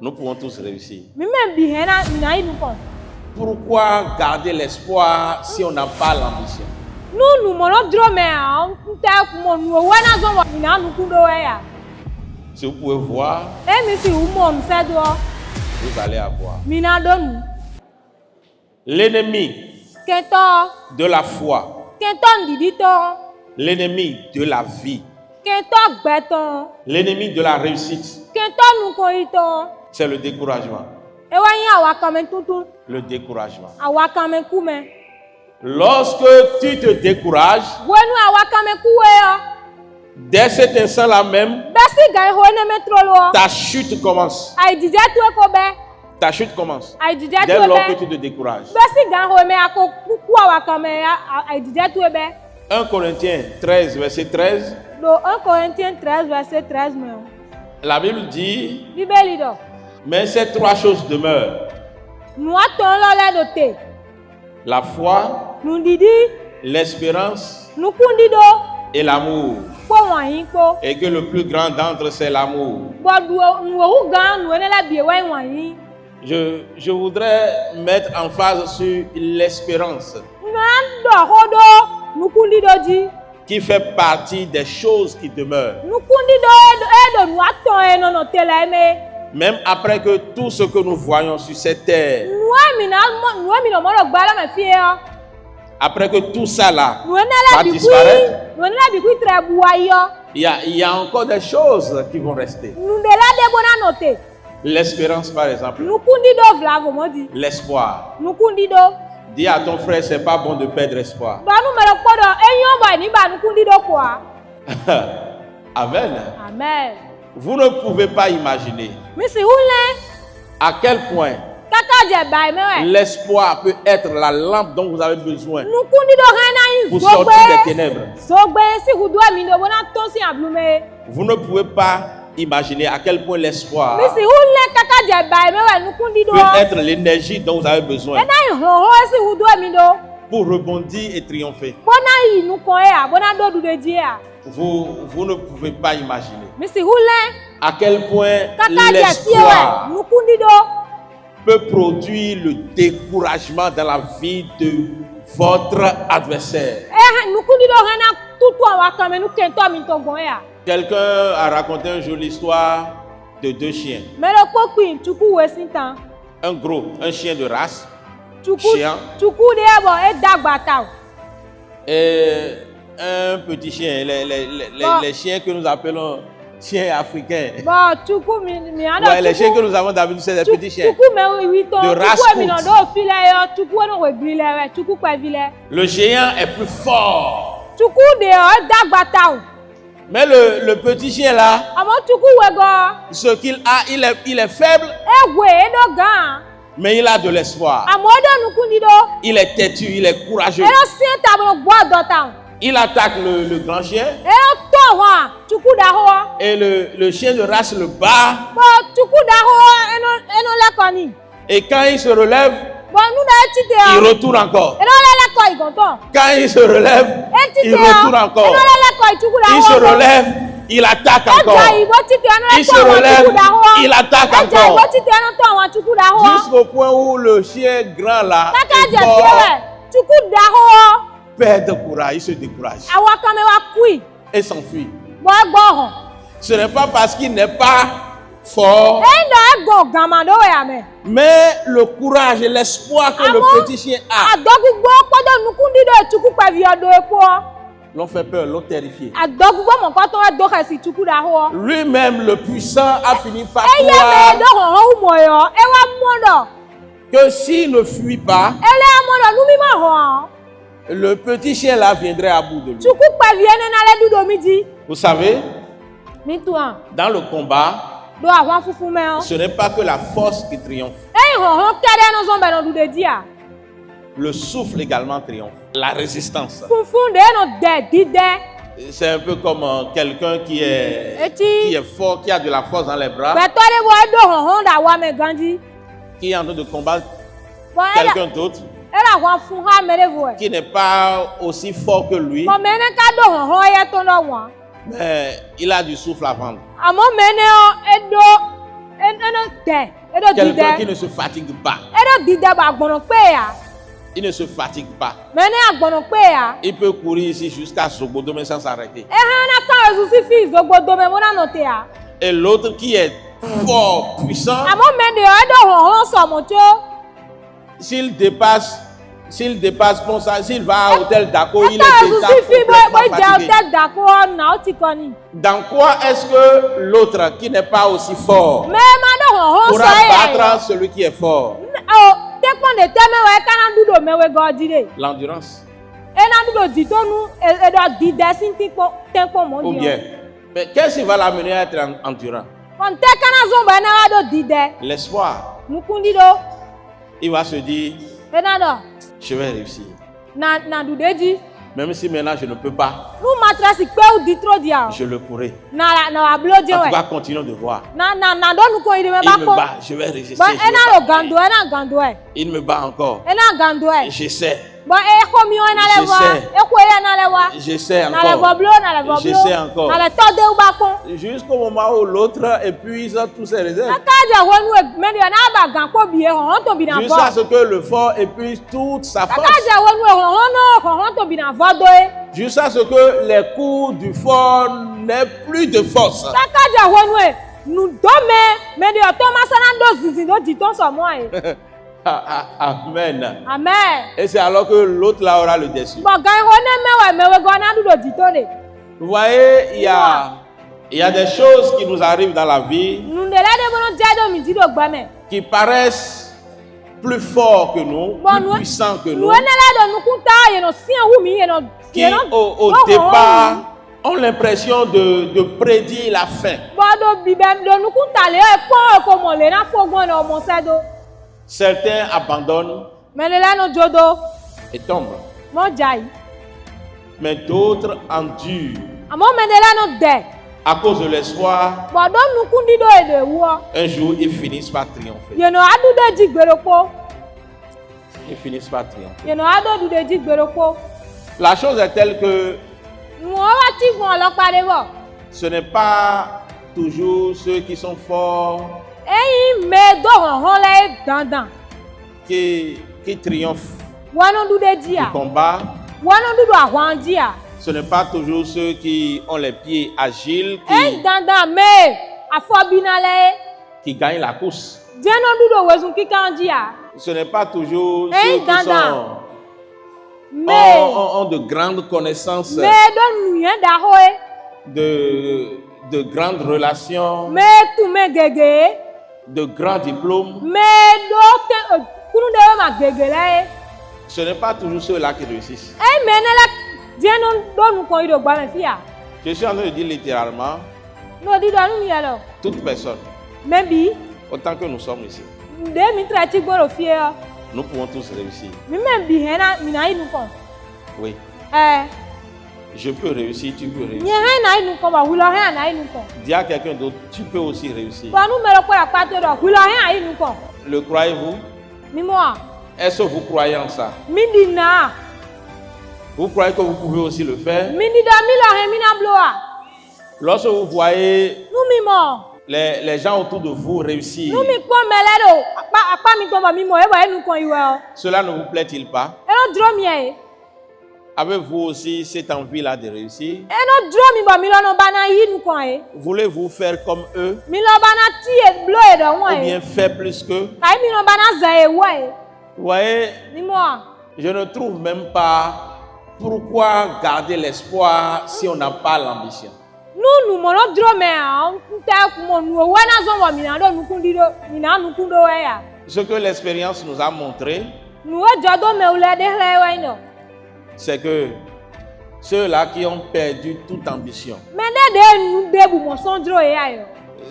Nous pouvons tous réussir. Pourquoi garder l'espoir si on n'a pas l'ambition? Si vous pouvez voir, vous allez avoir. L'ennemi de la foi, l'ennemi de la vie, l'ennemi de la réussite, c'est le découragement. Le découragement. Lorsque tu te décourages, dès cet instant-là même, ta chute commence. Ta chute commence. Dès lors que tu te décourages. 1 Corinthiens 13, verset 13. La Bible dit, mais ces trois choses demeurent. La foi, l'espérance et l'amour. Et que le plus grand d'entre eux, c'est l'amour. Je voudrais mettre en phase sur l'espérance, qui fait partie des choses qui demeurent. Même après que tout ce que nous voyons sur cette terre, après que tout ça là va disparaître, il y a encore des choses qui vont rester. L'espérance par exemple, l'espoir. Dis à ton frère, c'est pas bon de perdre espoir. Amen. Amen. Vous ne pouvez pas imaginer à quel point l'espoir peut être la lampe dont vous avez besoin pour sortir des ténèbres. Vous ne pouvez pas imaginer à quel point l'espoir peut être l'énergie dont vous avez besoin pour rebondir et triompher. Vous ne pouvez pas imaginer à quel point l'espoir peut produire le découragement dans la vie de votre adversaire. Quelqu'un a raconté une jolie histoire de deux chiens. Un chien de race, chien, et un petit chien, les chiens que nous appelons chiens africains. Ouais, les chiens que nous avons d'habitude, c'est des petits chiens de race courte. Le géant est plus fort. Mais le petit chien là, ce qu'il a, il est faible, mais il a de l'espoir. Il est têtu, il est courageux. Il attaque le grand chien et le chien de race le bat. Et quand il se relève, il retourne encore. Quand il se relève, il retourne encore. Il se relève, il attaque encore. Il se relève, il attaque encore. Jusqu'au point où le chien grand là perd de courage, il se décourage et s'enfuit. Ce n'est pas parce qu'il n'est pas fort, mais le courage et l'espoir que le petit chien a l'ont fait peur, l'ont terrifié. Lui-même, le puissant, a fini par croire que s'il ne fuit pas, le petit chien là viendrait à bout de lui. Vous savez, dans le combat, ce n'est pas que la force qui triomphe. Le souffle également triomphe. La résistance. C'est un peu comme quelqu'un qui est fort, qui a de la force dans les bras, qui est en train de combattre quelqu'un d'autre qui n'est pas aussi fort que lui, mais il a du souffle à vendre. Quelqu'un qui ne se fatigue pas. Il ne se fatigue pas. Il peut courir ici jusqu'à Zogodome sans s'arrêter. Et l'autre qui est fort, puissant, s'il dépasse, bon, ça, s'il va à l'hôtel Dako, il est déjà fatigué. Dans quoi est-ce que l'autre qui n'est pas aussi fort pourra battre celui qui est fort? L'endurance. Ou bien, mais qu'est-ce qui va l'amener à être endurant? L'espoir. Il va se dire, je vais réussir. Même si maintenant je ne peux pas, je le pourrai. En tout cas, continuons de voir. Il me bat, je vais résister. Il me bat encore. J'essaie. J'essaie encore. Jusqu'au moment où l'autre épuise tous ses réserves. Jusqu'à ce que le fort épuise toute sa force. Jusqu'à ce que les coups du fort n'aient plus de force. Amen. Amen. Et c'est alors que l'autre là aura le dessus. Vous voyez, il y a des choses qui nous arrivent dans la vie qui paraissent plus forts que nous, plus puissants que nous, qui au départ ont l'impression de prédire la fin. Certains abandonnent et tombent. Mais d'autres endurent. À cause de l'espoir, un jour ils finissent par triompher. Ils finissent par triompher. La chose est telle que ce n'est pas toujours ceux qui sont forts qui triomphent du combat. Ce n'est pas toujours ceux qui ont les pieds agiles qui gagnent la course. Ce n'est pas toujours ceux qui ont de grandes connaissances, de grandes relations, de grands diplômes. Ce n'est pas toujours ceux-là qui réussissent. Je suis en train de dire littéralement, toute personne, autant que nous sommes ici, nous pouvons tous réussir. Oui. Je peux réussir, tu peux réussir. Dis à quelqu'un d'autre, tu peux aussi réussir. Le croyez-vous? Est-ce que vous croyez en ça? Vous croyez que vous pouvez aussi le faire? Lorsque vous voyez les gens autour de vous réussir, cela ne vous plaît-il pas? Avez-vous aussi cette envie-là de réussir? Voulez-vous faire comme eux? Ou bien faire plus qu'eux? Vous voyez, je ne trouve même pas pourquoi garder l'espoir si on n'a pas l'ambition. Ce que l'expérience nous a montré, c'est que ceux-là qui ont perdu toute ambition,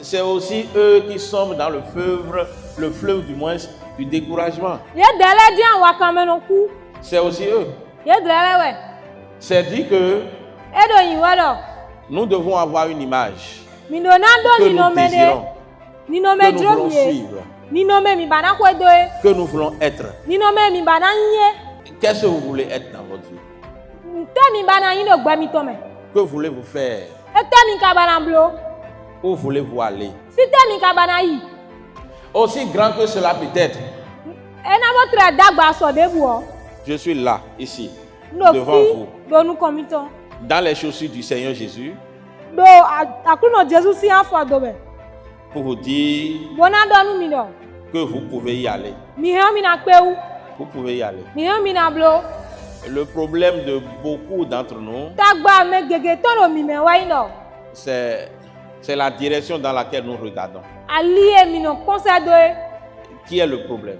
c'est aussi eux qui sont dans le fleuve du moins du découragement. C'est aussi eux. C'est dit que nous devons avoir une image que nous désirons, que nous voulons suivre, que nous voulons être. Qu'est-ce que vous voulez être dans votre vie? Que voulez-vous faire? Où voulez-vous aller? Aussi grand que cela peut être. Je suis là, ici, devant vous. Dans les chaussures du Seigneur Jésus. Pour vous dire que vous pouvez y aller. Vous pouvez y aller. Le problème de beaucoup d'entre nous, c'est la direction dans laquelle nous regardons. Qui est le problème?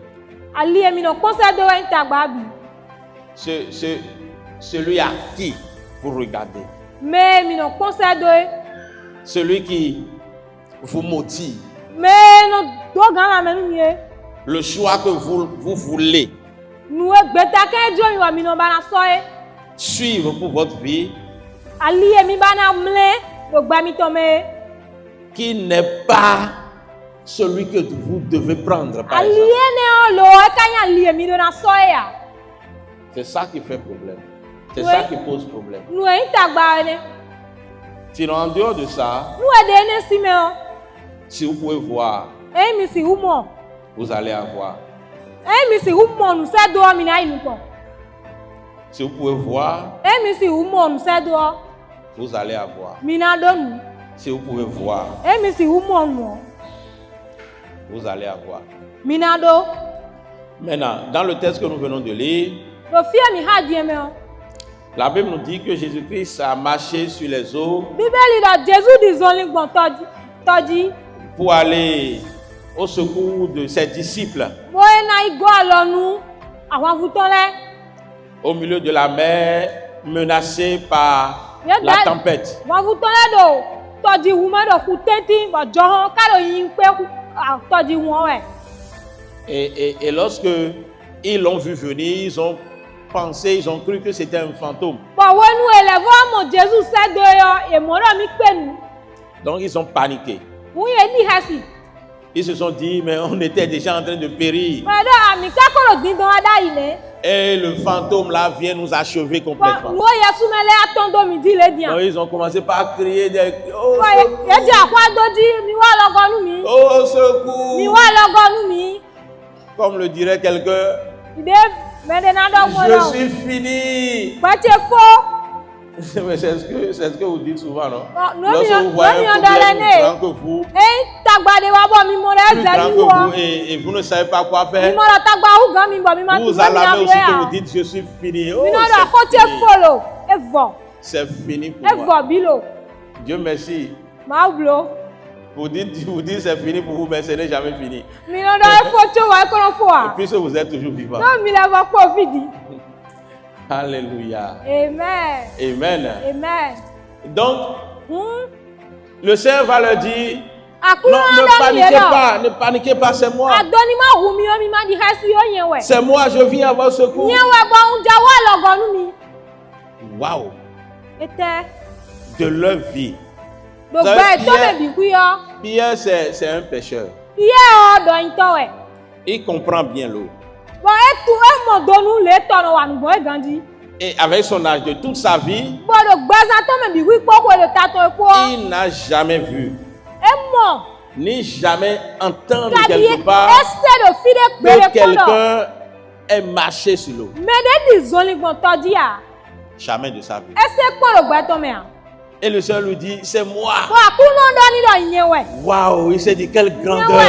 Celui à qui vous regardez. Celui qui vous motive. Le choix que vous voulez suivre pour votre vie, qui n'est pas celui que vous devez prendre par exemple. C'est ça qui fait problème. C'est ça qui pose problème. Sinon, en dehors de ça, si vous pouvez voir, vous allez avoir. Si vous pouvez voir, vous allez avoir. Si vous pouvez voir, vous allez avoir. Maintenant, dans le texte que nous venons de lire, la Bible nous dit que Jésus-Christ a marché sur les eaux pour aller au secours de ses disciples au milieu de la mer, menacée par la tempête. Et lorsque ils l'ont vu venir, ils ont pensé, ils ont cru que c'était un fantôme. Donc ils ont paniqué. Ils se sont dit, mais on était déjà en train de périr. Et le fantôme là vient nous achever complètement. Donc ils ont commencé par crier des oh, secours. Comme le dirait quelqu'un, je suis fini. Mais c'est ce que vous dites souvent, non? Lorsque vous voyez un problème plus grand que vous, et vous ne savez pas quoi faire, vous alarmez aussi que vous dites je suis fini. Oh, c'est fini pour moi. Dieu merci. Vous dites c'est fini pour vous, mais ce n'est jamais fini. Puisque vous êtes toujours vivant. Alléluia. Amen. Amen. Amen. Donc, le Seigneur va leur dire, non, ne paniquez pas, c'est moi. C'est moi, je viens à votre secours. Waouh. De leur vie. Pierre, c'est un pécheur. Il comprend bien l'eau. Et avec son âge de toute sa vie, il n'a jamais vu, ni jamais entendu quelque part que quelqu'un ait marché sur l'eau. Jamais de sa vie. Et le Seigneur lui dit, c'est moi. Waouh, il s'est dit, quelle grandeur.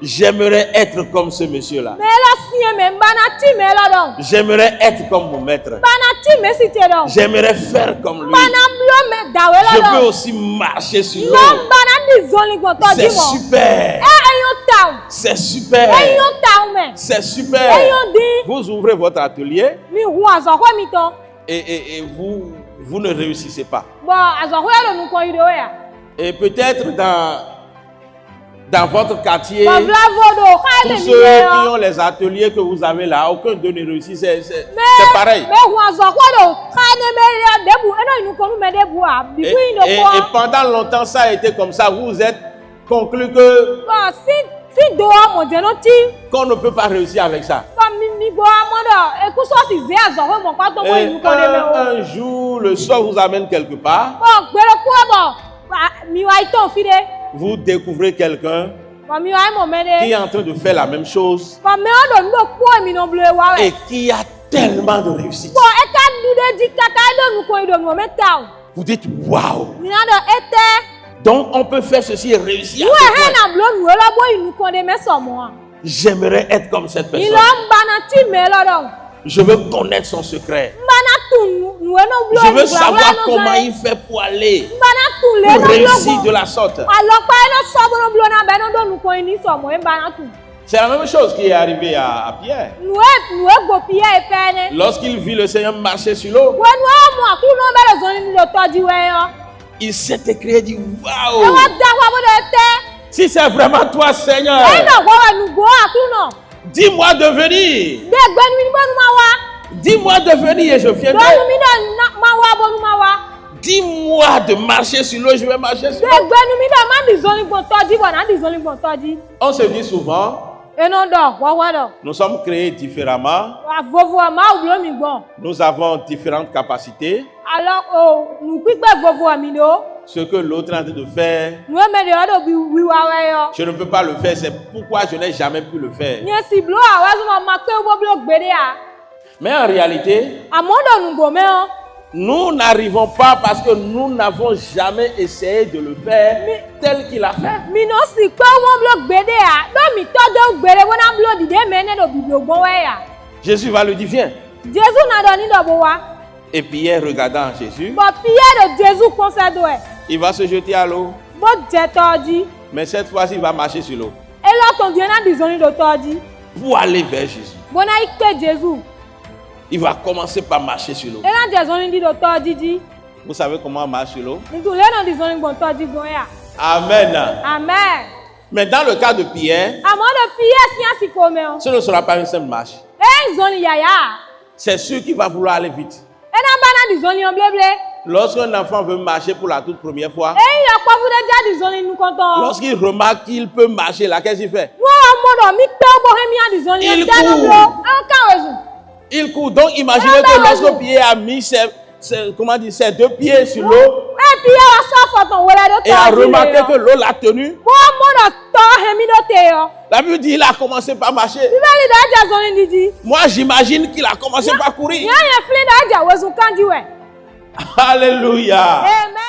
J'aimerais être comme ce monsieur-là. J'aimerais être comme mon maître. J'aimerais faire comme lui. Je peux aussi marcher sur l'eau. C'est super. C'est super. C'est super. Vous ouvrez votre atelier et vous ne réussissez pas. Et peut-être dans votre quartier, tous ceux qui ont les ateliers que vous avez là, aucun d'eux ne réussit, c'est pareil. Et pendant longtemps, ça a été comme ça. Vous êtes conclu que qu'on ne peut pas réussir avec ça. Un jour, le sort vous amène quelque part. Vous découvrez quelqu'un qui est en train de faire la même chose et qui a tellement de réussite. Vous dites waouh. Donc on peut faire ceci et réussir. J'aimerais être comme cette personne. Je veux connaître son secret. Je veux savoir comment il fait pour aller, pour réussir de la sorte. C'est la même chose qui est arrivée à Pierre. Lorsqu'il vit le Seigneur marcher sur l'eau, il s'est écrié et dit waouh! Si c'est vraiment toi, Seigneur, dis-moi de venir. Dis-moi de venir et je viendrai. Dis-moi de marcher sur l'eau, je vais marcher sur l'eau. On se dit souvent, nous sommes créés différemment. Nous avons différentes capacités. Ce que l'autre est en train de faire, je ne peux pas le faire. C'est pourquoi je n'ai jamais pu le faire. Mais en réalité, nous n'arrivons pas parce que nous n'avons jamais essayé de le faire tel qu'il a fait. Jésus va lui dire viens. Et Pierre regardant Jésus, il va se jeter à l'eau. Mais cette fois-ci, il va marcher sur l'eau pour aller vers Jésus. Il va commencer par marcher sur l'eau. Vous savez comment on marche sur l'eau? Amen. Amen. Mais dans le cas de Pierre, ce ne sera pas une simple marche. C'est sûr qu'il va vouloir aller vite. Lorsqu'un enfant veut marcher pour la toute première fois, lorsqu'il remarque qu'il peut marcher là, qu'est-ce qu'il fait? Il court. Donc imaginez que lorsque Pierre a mis ses deux pieds sur l'eau et a remarqué que l'eau l'a tenu, la Bible dit qu'il a commencé par marcher. Moi j'imagine qu'il a commencé par courir. Alléluia. Amen.